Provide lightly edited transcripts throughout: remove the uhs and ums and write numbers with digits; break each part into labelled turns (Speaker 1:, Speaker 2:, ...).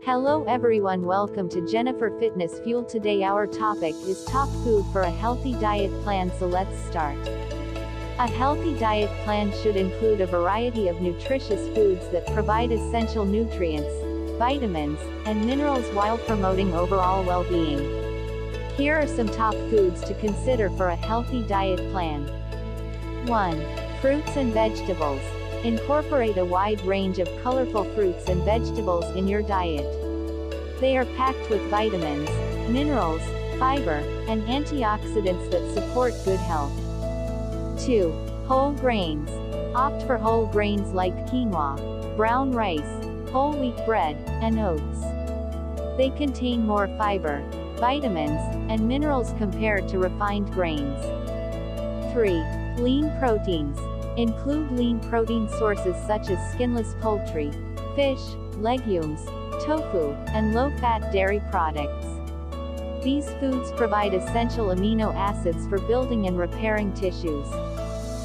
Speaker 1: Hello everyone, welcome to Jennifer Fitness Fuel. Today our topic is top food for a healthy diet plan, so let's start. A healthy diet plan should include a variety of nutritious foods that provide essential nutrients, vitamins, and minerals while promoting overall well-being. Here are some top foods to consider for a healthy diet plan. 1. Fruits and vegetables. Incorporate a wide range of colorful fruits and vegetables in your diet. They are packed with vitamins, minerals, fiber, and antioxidants that support good health. 2. Whole grains. Opt for whole grains like quinoa, brown rice, whole wheat bread, and oats. They contain more fiber, vitamins, and minerals compared to refined grains. 3. Lean proteins. Include lean protein sources such as skinless poultry, fish, legumes, tofu, and low-fat dairy products. These foods provide essential amino acids for building and repairing tissues.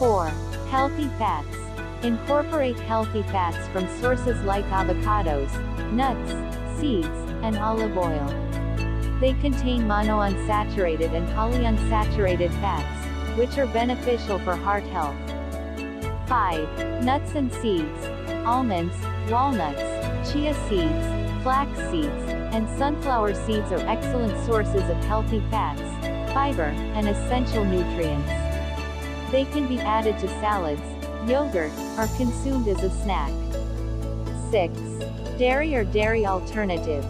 Speaker 1: 4. Healthy fats. Incorporate healthy fats from sources like avocados, nuts, seeds, and olive oil. They contain monounsaturated and polyunsaturated fats, which are beneficial for heart health. 5. Nuts and seeds. Almonds, walnuts, chia seeds, flax seeds, and sunflower seeds are excellent sources of healthy fats, fiber, and essential nutrients. They can be added to salads, yogurt, or consumed as a snack. 6. Dairy or dairy alternatives.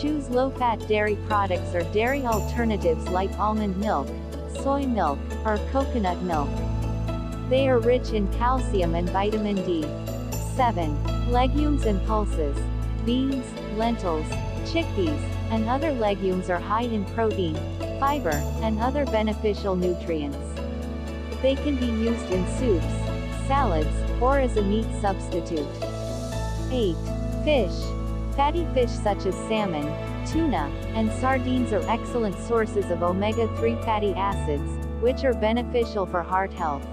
Speaker 1: Choose low-fat dairy products or dairy alternatives like almond milk, soy milk, or coconut milk. They are rich in calcium and vitamin D. 7. Legumes and pulses. Beans, lentils, chickpeas, and other legumes are high in protein, fiber, and other beneficial nutrients. They can be used in soups, salads, or as a meat substitute. 8. Fish. Fatty fish such as salmon, tuna, and sardines are excellent sources of omega-3 fatty acids, which are beneficial for heart health.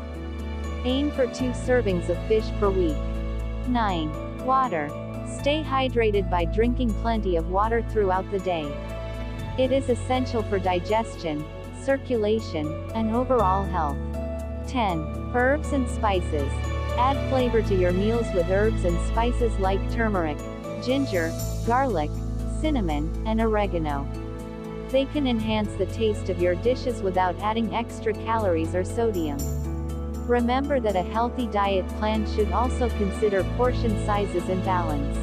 Speaker 1: Aim for 2 servings of fish per week. 9. Water. Stay hydrated by drinking plenty of water throughout the day. It is essential for digestion, circulation, and overall health. 10. Herbs and spices. Add flavor to your meals with herbs and spices like turmeric, ginger, garlic, cinnamon, and oregano. They can enhance the taste of your dishes without adding extra calories or sodium. Remember that a healthy diet plan should also consider portion sizes and balance.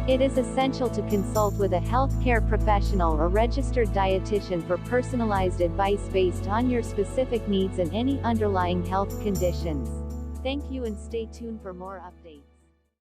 Speaker 1: It is essential to consult with a healthcare professional or registered dietitian for personalized advice based on your specific needs and any underlying health conditions. Thank you and stay tuned for more updates.